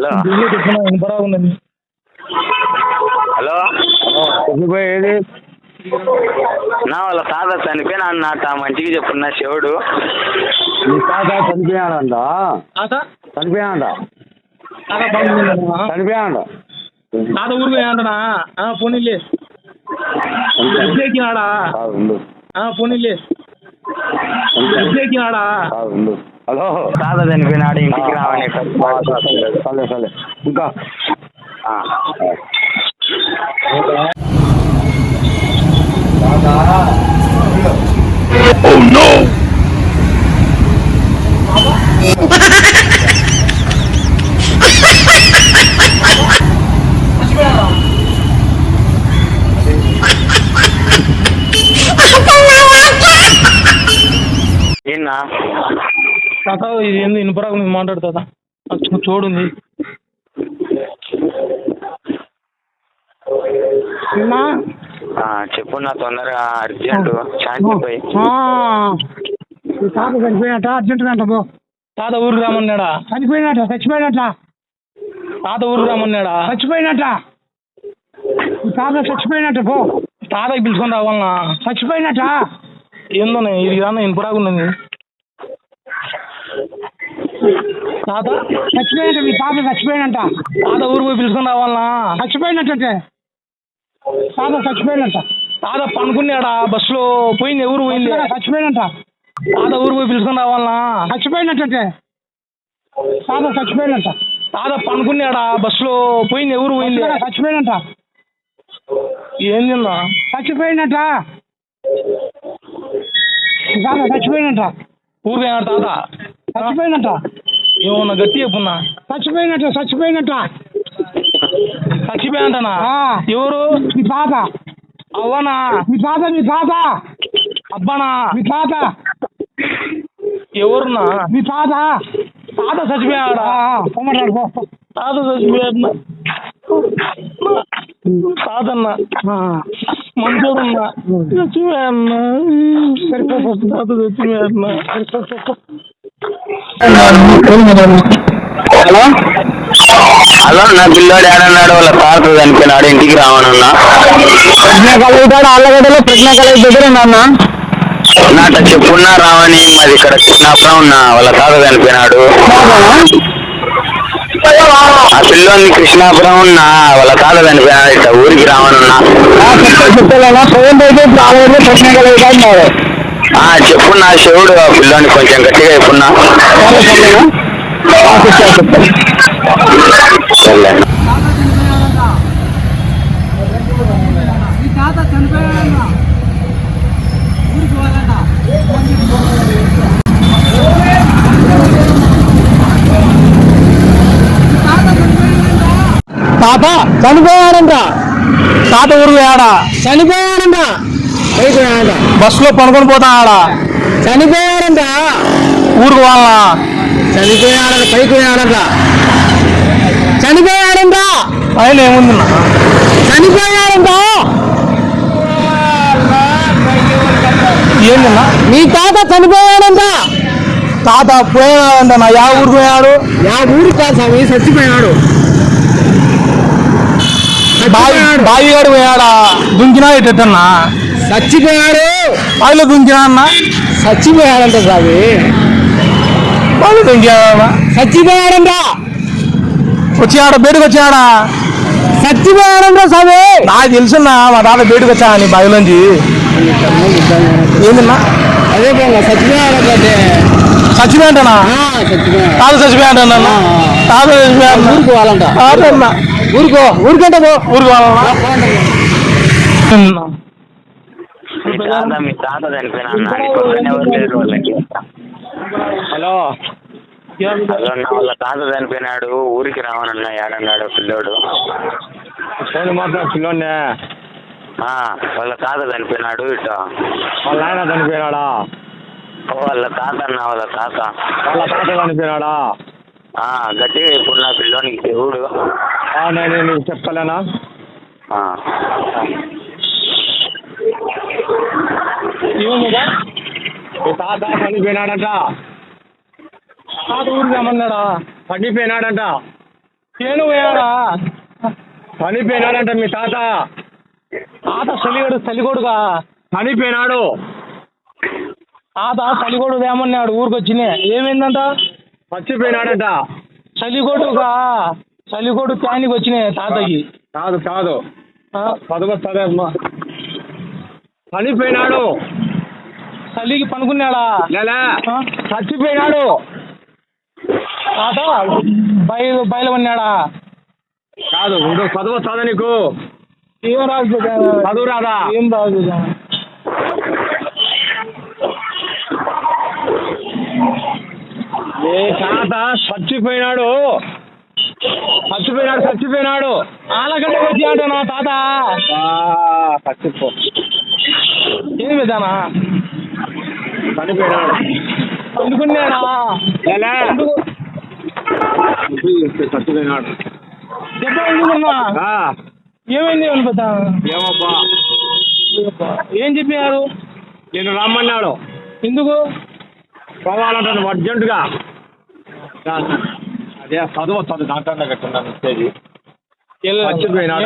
Hello hello ఏది నా వాళ్ళ తాత చనిపోయినా అన్నట్ట మంచిగా చెప్పున్నా శివుడు. నీ తాత చనిపోయాడంట. చనిపోయాడంట. చనిపోయాడంట. తాత ఊరికి పోయాడంటనా? పోనీలే ఎక్కినాడా? పోనీలే ఎక్కినాడా? హలో తాత చనిపోయినాడు ఇంటికి రావని సరే సరే ఇంకా Oh no! ఏనా తాత ఇది ఏంది ఇనుపరాకు మీద మాట్లాడుతా చూడుంది చెప్పు నా తొందరగా అర్జెంటు శాంతిపోయి తాత చనిపోయినట్ట అర్జెంటుగా అంట పో. తాత ఊరికి రామన్నాడా? చనిపోయినట్ట. చచ్చిపోయినట్ట. తాత ఊరికి రామన్నాడా? చచ్చిపోయినట్ట. తాత చచ్చిపోయినట్ట పో. తాతకి పిలుచుకొని రావాలన్నా? చచ్చిపోయినట్ట. ఏందోనే ఇది రాన్న ఇనుపరాకున్నది. తాత చచ్చిపోయినట్ట. మీ తాత చచ్చిపోయినట్ట. తాత ఊరికి పోయి పిలుచుకొని రావాలన్నా? చచ్చిపోయినట్టే. తాత చచ్చిపోయినట్ట. తాత పనుకున్నాడా? బస్సులో పోయింది. ఎవరు పోయింది? చచ్చిపోయినట్ట. తాత ఊరు పోయి పిలుచుకొని రావాలన్నా? చచ్చిపోయినట్టే. తాత చచ్చిపోయినట్ట. తాత పనుకున్నాడా? బస్సులో పోయింది. ఎవరు పోయింది? చచ్చిపోయినట్ట. ఏందిన్నా? చచ్చిపోయినట్ట. తాత చచ్చిపోయినట్ట. ఊరు పోయినాడు తాత. చచ్చిపోయినట్ట. ఏమన్నా గట్టి చెప్పున్నా? చచ్చిపోయినట్ట. చచ్చిపోయినట్ట. చచ్చిపోయాడంటనా? ఎవరు? మీ తాత. అవ్వనా? మీ తాత. మీ తాత. అబ్బానా? మీ తాత. ఎవరున్నా? మీ తాత. తాత చచ్చిపోయాడా? తాత చచ్చిపోయాడు. తాతన్నా మంచోడున్నా చచ్చిపోయాడన్నా. తాత చచ్చిపోయాడన్నా. హలో హలో నా పిల్లోడు ఏడన్నాడు? వాళ్ళ తాత చనిపోయినాడు ఇంటికి రావనన్నా. ప్రజ్ఞాకలుగుతాడు ఆళ్ళగడ్డలో. ప్రజ్ఞాకలుగు దగ్గర ఉన్నా నాట చెప్పున్నా రావని. అది ఇక్కడ కృష్ణాపురం ఉన్నా. వాళ్ళ తాత చనిపోయినాడు. ఆ పిల్లోని కృష్ణాపురం ఉన్నా. వాళ్ళ తాత చనిపోయినాడు. ఇట్లా ఊరికి రావనున్నా. చెప్పున్నా శివుడు. ఆ పిల్లోని కొంచెం గట్టిగా చెప్పున్నా. తాత చనిపోయాడంట. తాత ఊరు పోయాడా? చనిపోయాడంట. బస్సులో పనుకొని పోతాడా? చనిపోయాడంట. ఊరికి వాళ్ళ చనిపోయాడంట. పైకి పోయాడంట. చనిపోయాడంట. పైన ఏముందన్నా? చనిపోయాడంట. ఏందన్నా? మీ తాత చనిపోయాడంట. తాత పోయాడంట. నా యా ఊరికి పోయాడు? యా ఊరికి కాదు స్వామి, చచ్చిపోయాడు. బావిగాడు పోయాడా? దుంకినా ఎట్టన్నా? చచ్చిపోయాడు. బావిలో దుంకినా అన్న? చచ్చిపోయాడంట స్వామి. బావి దుంకినా? చచ్చిపోయాడంట. వచ్చాడా? బయటకు వచ్చాడా? చచ్చిపోయాడంట స్వామి. నాకు తెలుసున్నా మా తాత బయటకు వచ్చాడని బావిలోంచి. ఏందన్నా? అదే చచ్చిపోయాడంటే. చచ్చిపోయాడనా? తాత చచ్చిపోయాడన్నా? తాత చచ్చిపోయాడు. ఊరికి వాళ్ళంట. తాతన్నా ఊరుకో. ఊరికంటే ఊరికి వాళ్ళ. మీ తాత చనిపోయినా ఎవరు లేరు వాళ్ళకి. హలో హలో అన్న, వాళ్ళ తాత చనిపోయినాడు. ఊరికి రావనన్నా. ఏడన్నాడు పిల్లోడు? పిల్లోనే వాళ్ళ తాత చనిపోయినాడు. ఇటు వాళ్ళ ఆయన చనిపోయినాడా? వాళ్ళ తాత అన్న. వాళ్ళ తాత చనిపోయినాడా? గట్టిగా ఇప్పుడు నా పిల్లోనికి దేవుడు. నేను నీకు చెప్పలేనా? ఏముందా? తాత చనిపోయినాడంట. తాత ఊరికి రమ్మన్నాడా? చనిపోయినాడంట. ఏను పోయాడా చనిపోయినాడంట మీ తాత. తాత చలిగొడుగా చనిపోయినాడు. తాత చలిగొడు ఏమన్నాడు ఊరికి వచ్చినే ఏమైందంట? చచ్చిపోయినాడంట. చలిగొడు క్యానికి వచ్చినాయి తాతకి. కాదు ఆ? చదువు చనిపోయినాడు. చలికి పనుకున్నాడా? లేలే ఆ? చచ్చిపోయినాడు. తాత బయలు పన్నాడా? కాదు చదువు నీకు ఏం రాదు చదువు రాదా? ఏం రాదు. ఏ తాత చచ్చిపోయినాడు. ఆలగడ్డ వచ్చి ఆట నా తాత చచ్చిపో ఏం విధానా చనిపోయినాడు. పండుకున్నాడా? లేలే చచ్చిపోయినాడు. దెబ్బ ఎందుకున్నా? ఏమైంది అనుకుంటా? ఏమబ్బా ఏం చెప్పినారు? నేను రమ్మన్నాడు. ఎందుకు పోవాలంటాను అర్జెంటుగా. అదే చదువు దాంట్లో కట్టున్నాను. మర్చిపోయినాడు.